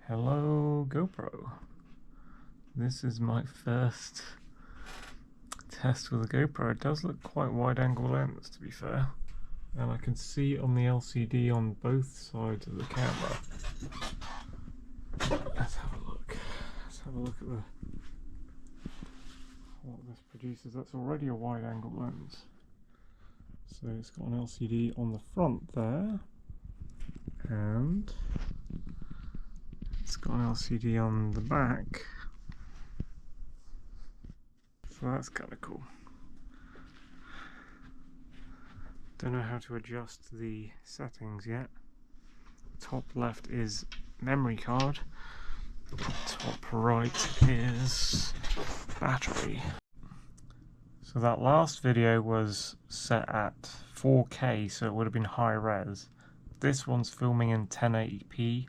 Hello GoPro. This is my first test with a GoPro. It does look quite wide angle lens, to be fair, and I can see on the LCD on both sides of the camera. Let's have a look. Let's have a look at what this produces. That's already a wide angle lens. So it's got an LCD on the front there, and it's got an LCD on the back, so that's kind of cool. Don't know how to adjust the settings yet. Top left is memory card, top right is battery. So that last video was set at 4K, so it would have been high res. This one's filming in 1080p,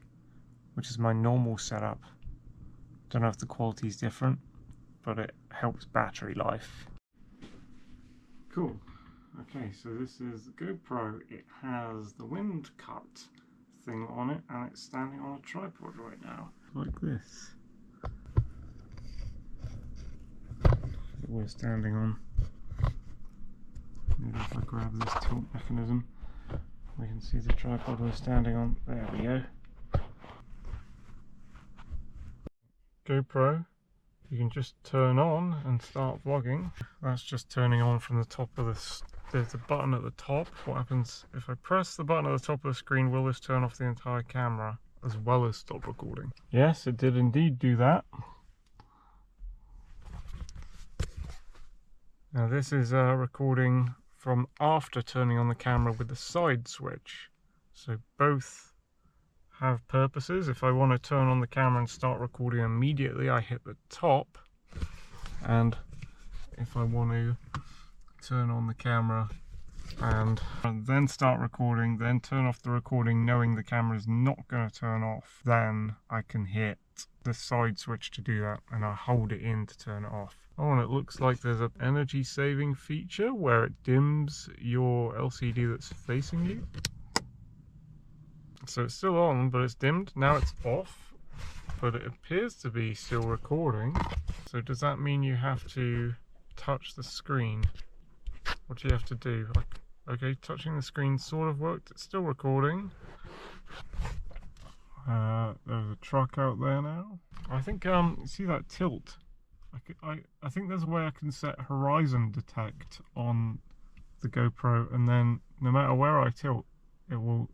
which is my normal setup. Don't know if the quality is different, but it helps battery life. Cool. Okay, so this is the GoPro. It has the wind cut thing on it, and it's standing on a tripod right now, like this. That we're standing on. Maybe if I grab this tilt mechanism, we can see the tripod we're standing on. There we go. GoPro, you can just turn on and start vlogging. That's just turning on from the top of this. There's a button at the top. What happens if I press the button at the top of the screen? Will this turn off the entire camera as well as stop recording? Yes, it did indeed do that. Now this is recording from after turning on the camera with the side switch. So both have purposes. If I want to turn on the camera and start recording immediately, I hit the top, and if I want to turn on the camera and then start recording, then turn off the recording knowing the camera is not going to turn off, then I can hit the side switch to do that, and I hold it in to turn it off. Oh, and it looks like there's an energy saving feature where it dims your LCD that's facing you. So it's still on, but it's dimmed. Now it's off, but it appears to be still recording. So does that mean you have to touch the screen? What do you have to do? Okay, touching the screen sort of worked. It's still recording. There's a truck out there now. I think, see that tilt? I think there's a way I can set horizon detect on the GoPro, and then no matter where I tilt, it will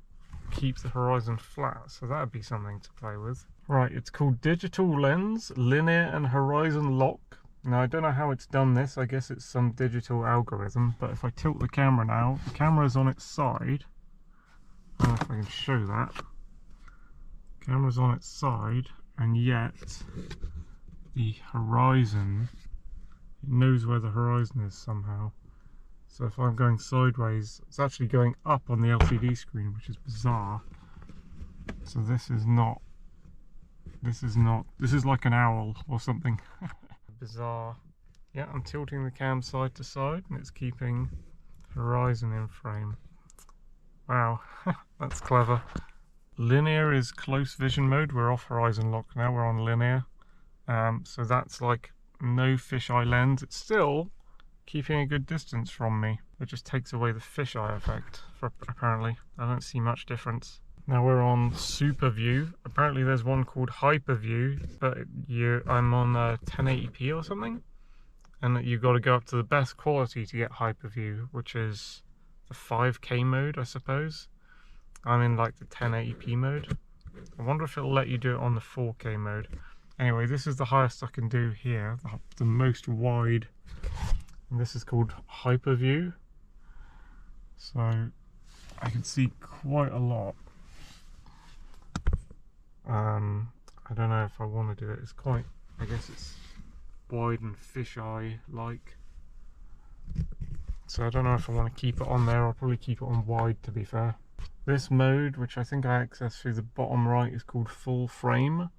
keep the horizon flat, so that'd be something to play with. Right, it's called Digital Lens, Linear and Horizon Lock. Now I don't know how it's done this, I guess it's some digital algorithm, but if I tilt the camera now, the camera's on its side. I don't know if I can show that. Camera's on its side, and yet the horizon, it knows where the horizon is somehow. So if I'm going sideways, it's actually going up on the LCD screen, which is bizarre. So this is like an owl or something. Bizarre. Yeah, I'm tilting the cam side to side, and it's keeping horizon in frame. Wow, that's clever. Linear is close vision mode. We're off horizon lock now, we're on linear. So that's like no fisheye lens. It's still keeping a good distance from me. It just takes away the fisheye effect, apparently. I don't see much difference. Now we're on super view. Apparently there's one called hyper view, but I'm on 1080p or something, and you've got to go up to the best quality to get hyper view, which is the 5K mode, I suppose. I'm in like the 1080p mode. I wonder if it'll let you do it on the 4K mode. Anyway, this is the highest I can do here, the most wide, and this is called hyper view. So I can see quite a lot. I don't know if I want to do it. It's quite, I guess it's wide and fisheye like. So I don't know if I want to keep it on there. I'll probably keep it on wide, to be fair. This mode, which I think I access through the bottom right, is called full frame,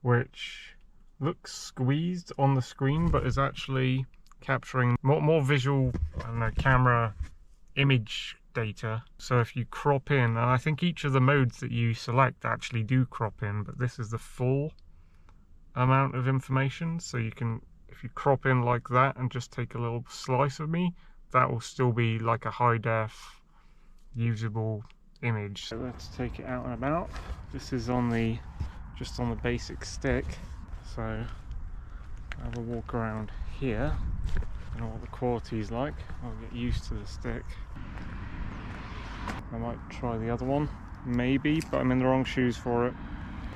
which looks squeezed on the screen, but is actually capturing more visual, I don't know, camera image data. So if you crop in, and I think each of the modes that you select actually do crop in, but this is the full amount of information. So you can, if you crop in like that and just take a little slice of me, that will still be like a high def usable image. So let's take it out and about. This is on the just on the basic stick, so I'll have a walk around here. I don't know what the quality is like. I'll get used to the stick. I might try the other one, maybe, but I'm in the wrong shoes for it.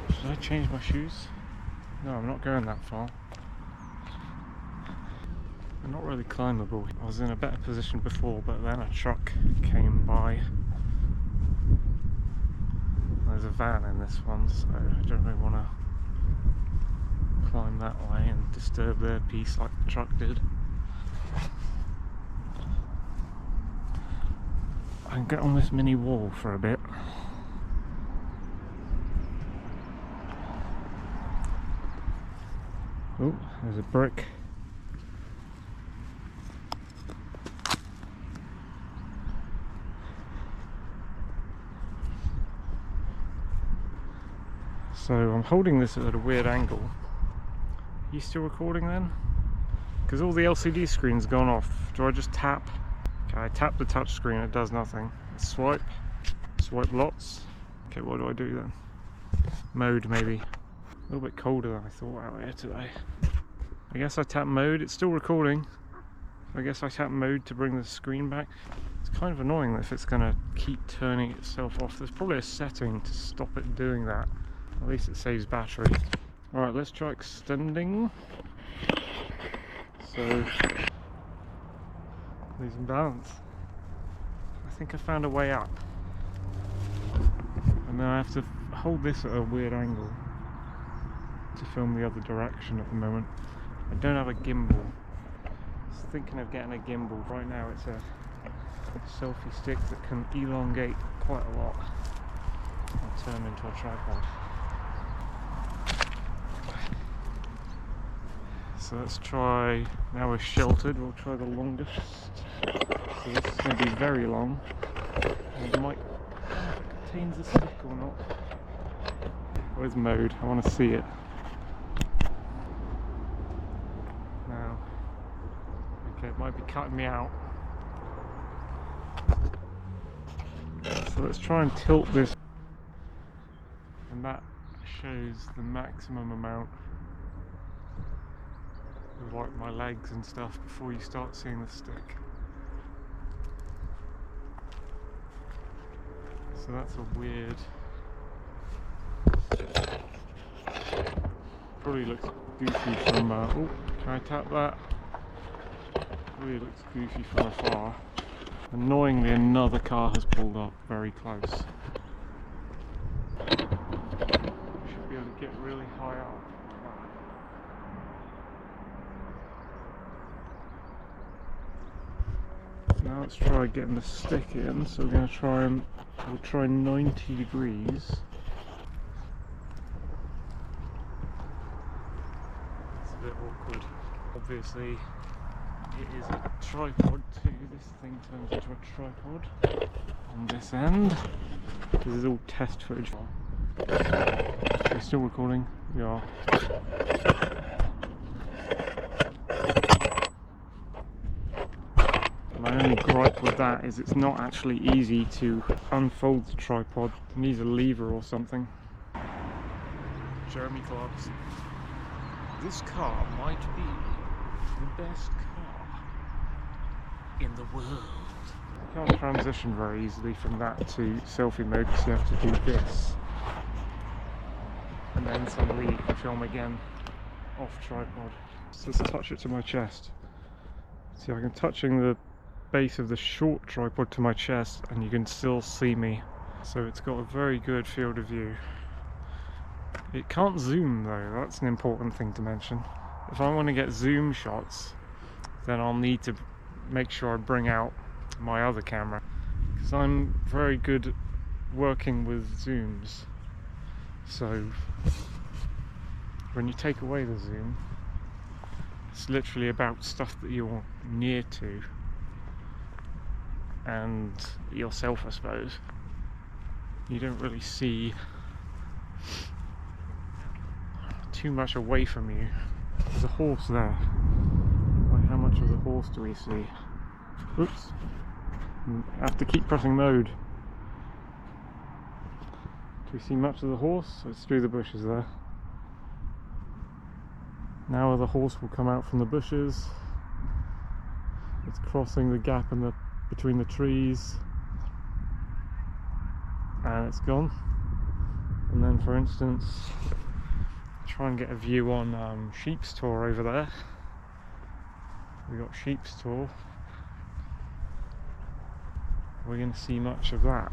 Should I change my shoes? No, I'm not going that far. They're not really climbable. I was in a better position before, but then a truck came by. There's a van in this one, so I don't really want to climb that way and disturb their peace like the truck did. I can get on this mini wall for a bit. Oh, there's a brick. So I'm holding this at a weird angle. Are you still recording then? Because all the LCD screen's gone off. Do I just tap? Okay, I tap the touch screen, it does nothing. Swipe. Swipe lots. Okay, what do I do then? Mode maybe. A little bit colder than I thought out here today. I guess I tap mode, it's still recording. I guess I tap mode to bring the screen back. It's kind of annoying if it's going to keep turning itself off. There's probably a setting to stop it doing that. At least it saves battery. Alright, let's try extending. So, losing balance. I think I found a way up. And then I have to hold this at a weird angle to film the other direction at the moment. I don't have a gimbal. I was thinking of getting a gimbal. Right now it's a selfie stick that can elongate quite a lot and turn into a tripod. So let's try, now we're sheltered, we'll try the longest. So this is going to be very long. And it might, I don't know if it contains a stick or not. Where's mode? I want to see it. Now, okay, it might be cutting me out. So let's try and tilt this. And that shows the maximum amount of like my legs and stuff before you start seeing the stick. So that's a weird, probably looks goofy from oh, can I tap that? Probably looks goofy from afar. Annoyingly, another car has pulled up very close. Should be able to get really high up. Now let's try getting the stick in. So we're going to try and we'll try 90 degrees. It's a bit awkward. Obviously, it is a tripod too. This thing turns into a tripod on this end. This is all test footage. We're still recording. We are. My only gripe with that is it's not actually easy to unfold the tripod. It needs a lever or something. Jeremy Clark's. This car might be the best car in the world. You can't transition very easily from that to selfie mode because you have to do this. And then suddenly you can film again off tripod. So let's touch it to my chest. See, I'm touching the base of the short tripod to my chest and you can still see me. So it's got a very good field of view. It can't zoom though, that's an important thing to mention. If I want to get zoom shots, then I'll need to make sure I bring out my other camera, because I'm very good at working with zooms. So when you take away the zoom, it's literally about stuff that you're near to. and yourself, I suppose. You don't really see too much away from you. There's a horse there. Like, how much of the horse do we see? Oops. I have to keep pressing mode. Do we see much of the horse? It's through the bushes there. Now the horse will come out from the bushes. It's crossing the gap between the trees. And it's gone. And then, for instance, try and get a view on Sheep's Tor over there. We got Sheep's Tor. We're going to see much of that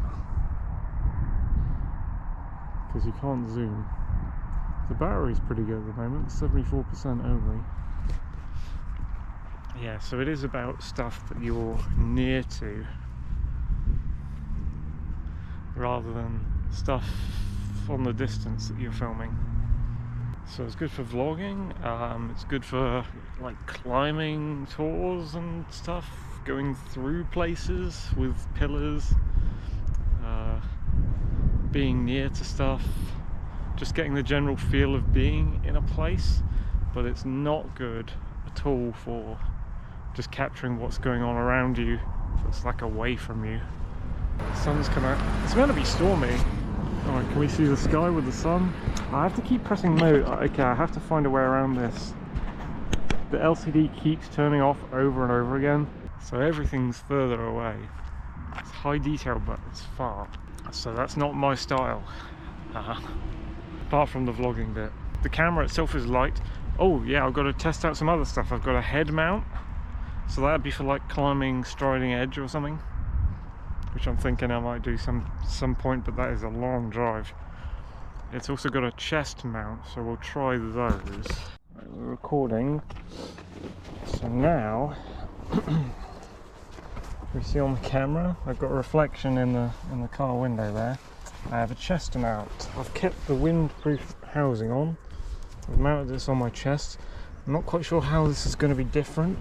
because you can't zoom. The battery's pretty good at the moment, 74% only. Yeah, so it is about stuff that you're near to rather than stuff on the distance that you're filming. So it's good for vlogging, it's good for like climbing tours and stuff, going through places with pillars, being near to stuff, just getting the general feel of being in a place. But it's not good at all for just capturing what's going on around you, it's like away from you. The sun's come out. It's meant to be stormy. Alright, can we see the sky with the sun? I have to keep pressing mode. Okay, I have to find a way around this. The LCD keeps turning off over and over again, so everything's further away. It's high detail, but it's far. So that's not my style. Apart from the vlogging bit. The camera itself is light. Oh yeah, I've got to test out some other stuff. I've got a head mount. So that'd be for like climbing Striding Edge or something, which I'm thinking I might do some point, but that is a long drive. It's also got a chest mount, so we'll try those. Right, we're recording. So now we see on the camera, I've got a reflection in the car window there. I have a chest mount. I've kept the windproof housing on. I've mounted this on my chest. I'm not quite sure how this is going to be different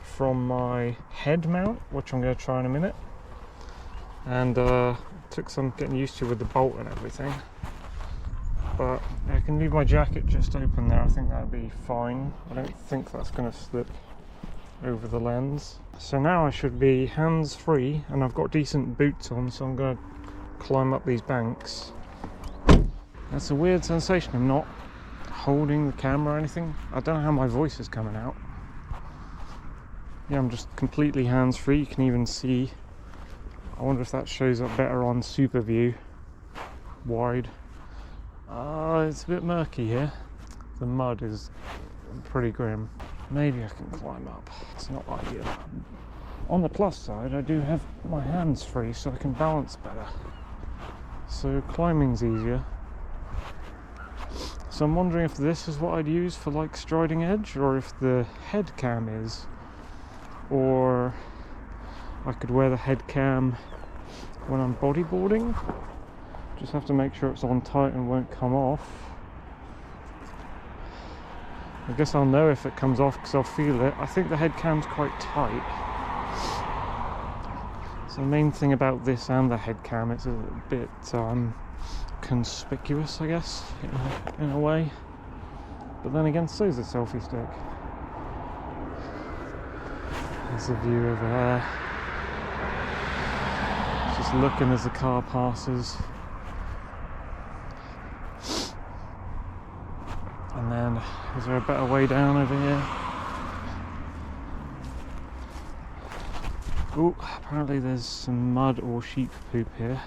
from my head mount, which I'm going to try in a minute. And took some getting used to with the bolt and everything. But I can leave my jacket just open there. I think that'll be fine. I don't think that's going to slip over the lens. So now I should be hands-free, and I've got decent boots on, so I'm going to climb up these banks. That's a weird sensation. I'm not holding the camera or anything. I don't know how my voice is coming out. Yeah, I'm just completely hands-free. You can even see. I wonder if that shows up better on super view, wide. It's a bit murky here. The mud is pretty grim. Maybe I can climb up. It's not ideal. On the plus side, I do have my hands free, so I can balance better. So climbing's easier. So I'm wondering if this is what I'd use for like Striding Edge, or if the head cam is. Or I could wear the head cam when I'm bodyboarding. Just have to make sure it's on tight and won't come off. I guess I'll know if it comes off because I'll feel it. I think the head cam's quite tight. So the main thing about this and the head cam, it's a bit conspicuous, I guess, in a way. But then again, so is the selfie stick. There's the view over there. Just looking as the car passes. And then, is there a better way down over here? Oh, apparently there's some mud or sheep poop here.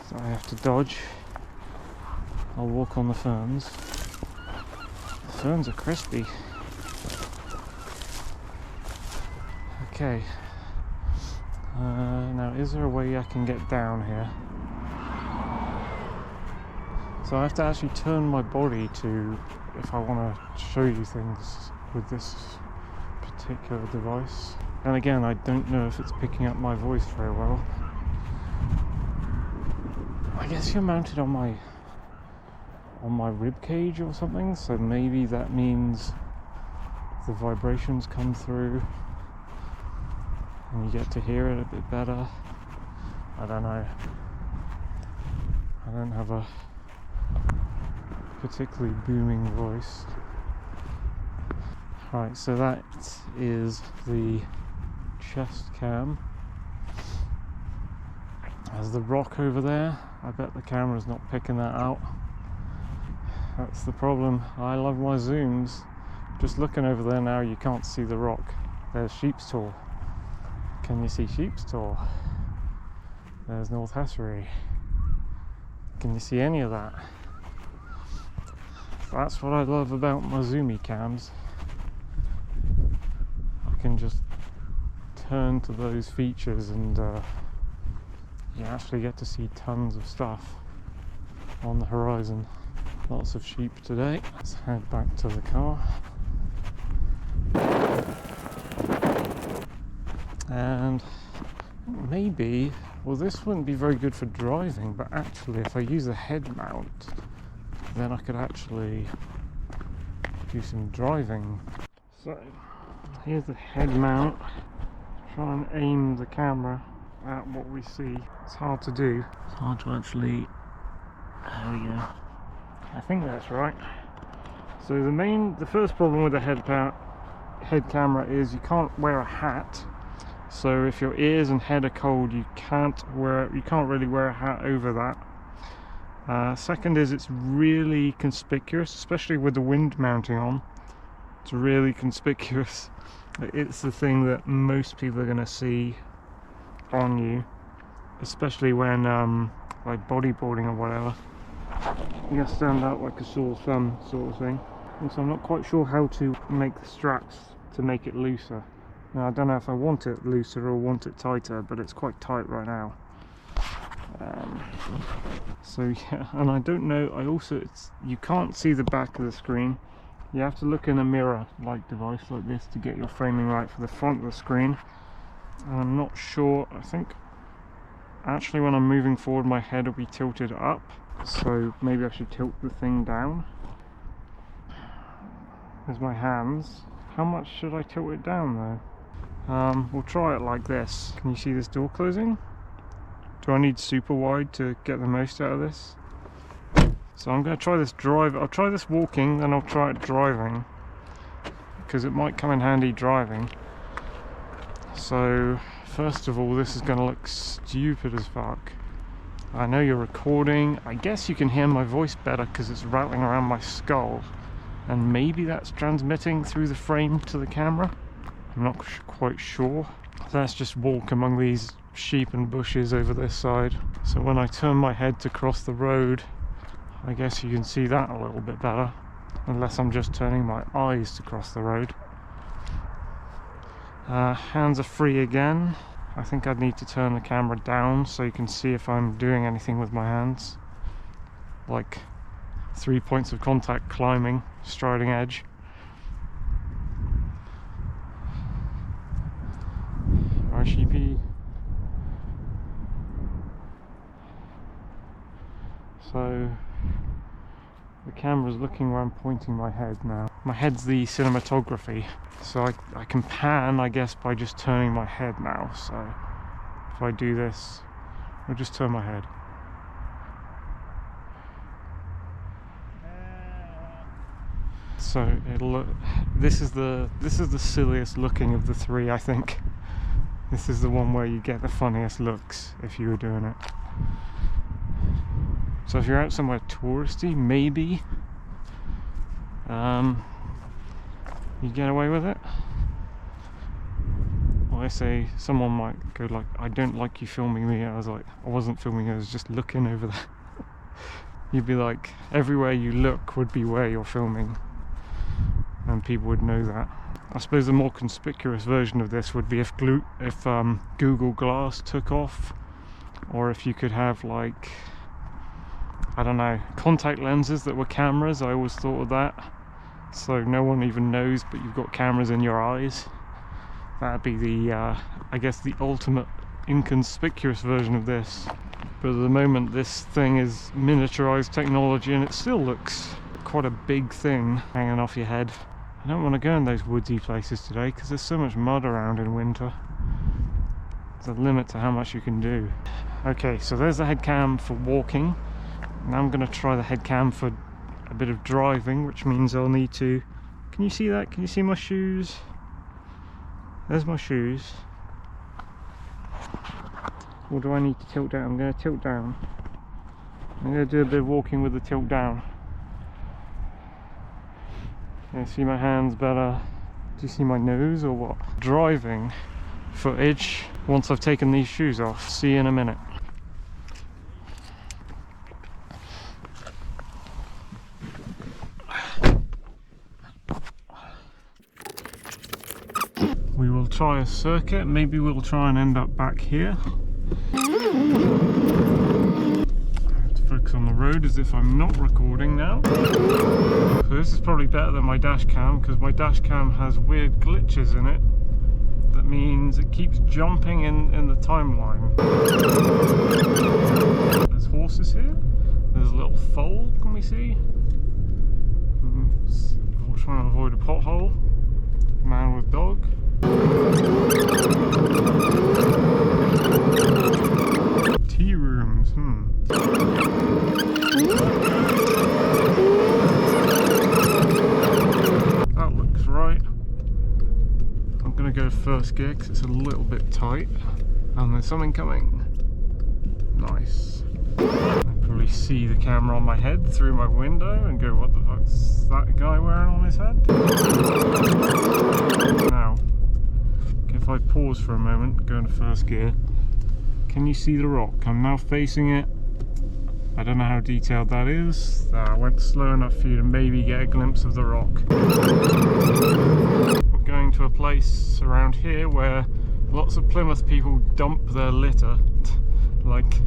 So I have to dodge. I'll walk on the ferns. The ferns are crispy. Okay. Now, is there a way I can get down here? So I have to actually turn my body to, if I want to show you things with this particular device. And again, I don't know if it's picking up my voice very well. I guess you're mounted on my rib cage or something, so maybe that means the vibrations come through. and you get to hear it a bit better. I don't know. I don't have a particularly booming voice. Right, so that is the chest cam. There's the rock over there. I bet the camera's not picking that out. That's the problem. I love my zooms. Just looking over there now, you can't see the rock. There's Sheep's Tor. Can you see Sheep's Tor? There's North Hessery. Can you see any of that? That's what I love about my zoomy cams. I can just turn to those features and you actually get to see tons of stuff on the horizon. Lots of sheep today. Let's head back to the car. And maybe, well, this wouldn't be very good for driving, but actually if I use a head mount, then I could actually do some driving. So here's the head mount. Try and aim the camera at what we see. It's hard to do. It's hard to actually, there we go. I think that's right. So the first problem with the head camera is you can't wear a hat. So if your ears and head are cold, you can't really wear a hat over that. Second is it's really conspicuous, especially with the wind mounting on. It's really conspicuous. It's the thing that most people are going to see on you, especially when like bodyboarding or whatever. You gotta stand out like a sore thumb sort of thing. And so I'm not quite sure how to make the straps to make it looser. Now I don't know if I want it looser or want it tighter, but it's quite tight right now. So yeah, and I don't know, you can't see the back of the screen. You have to look in a mirror-like device like this to get your framing right for the front of the screen. And I'm not sure, I think actually when I'm moving forward my head will be tilted up, so maybe I should tilt the thing down. There's my hands. How much should I tilt it down though? We'll try it like this. Can you see this door closing? Do I need super wide to get the most out of this? So I'm going to try this I'll try this walking, then I'll try it driving, because it might come in handy driving. So first of all, this is going to look stupid as fuck. I know you're recording. I guess you can hear my voice better because it's rattling around my skull, and maybe that's transmitting through the frame to the camera. I'm not quite sure. Let's just walk among these sheep and bushes over this side. So when I turn my head to cross the road, I guess you can see that a little bit better, unless I'm just turning my eyes to cross the road. Hands are free again. I think I'd need to turn the camera down so you can see if I'm doing anything with my hands, like 3 points of contact climbing, striding edge. Right, sheepy. So the camera's looking where I'm pointing my head now. My head's the cinematography, so I can pan, I guess, by just turning my head now. So if I do this, I'll just turn my head. So it'll look, this is the silliest looking of the three, I think. This is the one where you get the funniest looks if you were doing it. So if you're out somewhere touristy, maybe you get away with it. Well, I say someone might go like, I don't like you filming me. I was like, I wasn't filming, I was just looking over there. You'd be like, everywhere you look would be where you're filming, and people would know that. I suppose the more conspicuous version of this would be if Google Glass took off, or if you could have, like, I don't know, contact lenses that were cameras. I always thought of that, so no one even knows but you've got cameras in your eyes. That'd be the I guess the ultimate inconspicuous version of this. But at the moment this thing is miniaturized technology and it still looks quite a big thing hanging off your head. I don't want to go in those woodsy places today because there's so much mud around in winter. There's a limit to how much you can do. Okay, so there's the head cam for walking. Now I'm going to try the head cam for a bit of driving, which means I'll need to... Can you see that? Can you see my shoes? There's my shoes. Or do I need to tilt down? I'm going to tilt down. I'm going to do a bit of walking with the tilt down. Can you see my hands better? Do you see my nose or what? Driving footage once I've taken these shoes off. See you in a minute. We will try a circuit. Maybe we'll try and end up back here. I have to focus on the road as if I'm not recording now. So this is probably better than my dash cam, because my dash cam has weird glitches in it. That means it keeps jumping in the timeline. There's horses here. There's a little foal, can we see? We're trying to avoid a pothole. Man with dog. Tea rooms, That looks right. I'm gonna go first gear because it's a little bit tight. And there's something coming. Nice. I probably see the camera on my head through my window and go, what the fuck's that guy wearing on his head? Now, if I pause for a moment, go into first gear, can you see the rock? I'm now facing it. I don't know how detailed that is. I went slow enough for you to maybe get a glimpse of the rock. We're going to a place around here where lots of Plymouth people dump their litter. Like,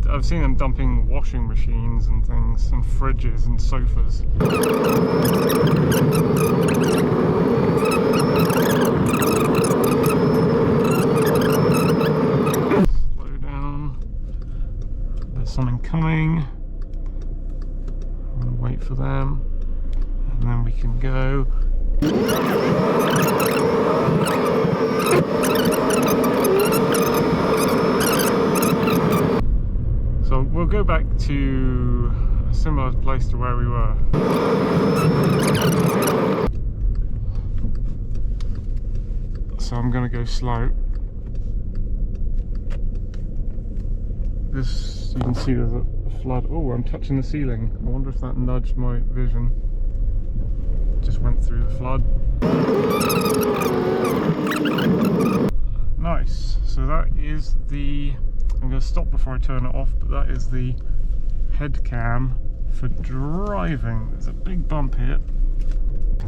I've seen them dumping washing machines and things, and fridges and sofas. Slow down. There's something coming. I'm gonna wait for them, and then we can go. So we'll go back to a similar place to where we were. So I'm going to go slow. This, you can see there's a flood. Oh, I'm touching the ceiling. I wonder if that nudged my vision. Just went through the flood. Nice. So that is the... I'm going to stop before I turn it off, but that is the head cam for driving. There's a big bump here.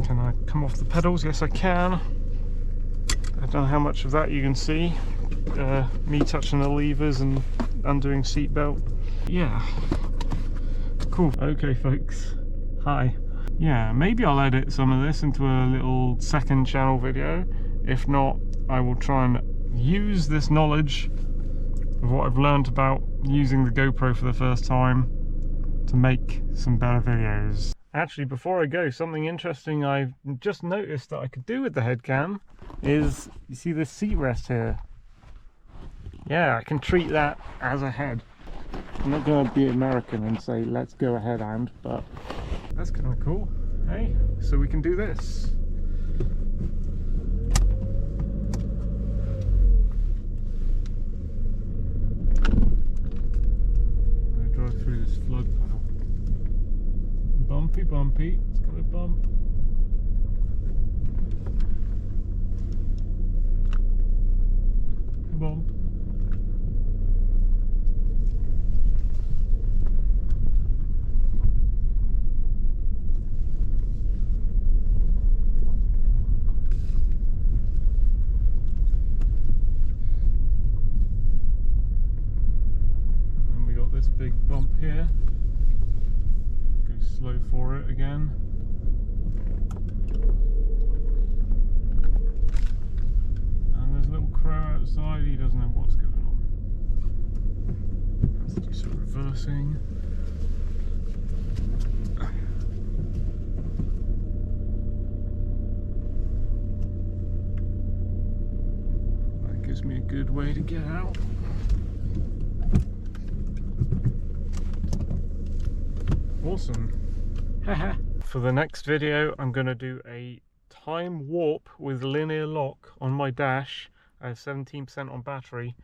Can I come off the pedals? Yes, I can. I don't know how much of that you can see. Me touching the levers and undoing seatbelt. Yeah. Cool. Okay, folks. Hi. Yeah, maybe I'll edit some of this into a little second channel video. If not, I will try and use this knowledge of what I've learned about using the GoPro for the first time to make some better videos. Actually, before I go, something interesting I've just noticed that I could do with the head cam is, you see this seat rest here? Yeah, I can treat that as a head. I'm not going to be American and say let's go ahead and, but that's kind of cool. Hey, so we can do this. Through this flood panel. Bumpy, bumpy, it's got a bump. Bump. This big bump here. Go slow for it again. And there's a little crow outside, he doesn't know what's going on. Let's do some reversing. Gives me a good way to get out. Awesome. For the next video, I'm going to do a time warp with linear lock on my dash. I have 17% on battery,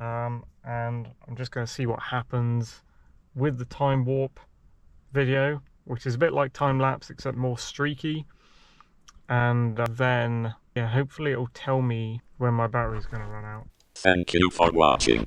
and I'm just going to see what happens with the time warp video, which is a bit like time lapse except more streaky. And then, yeah, hopefully it will tell me when my battery is going to run out. Thank you for watching.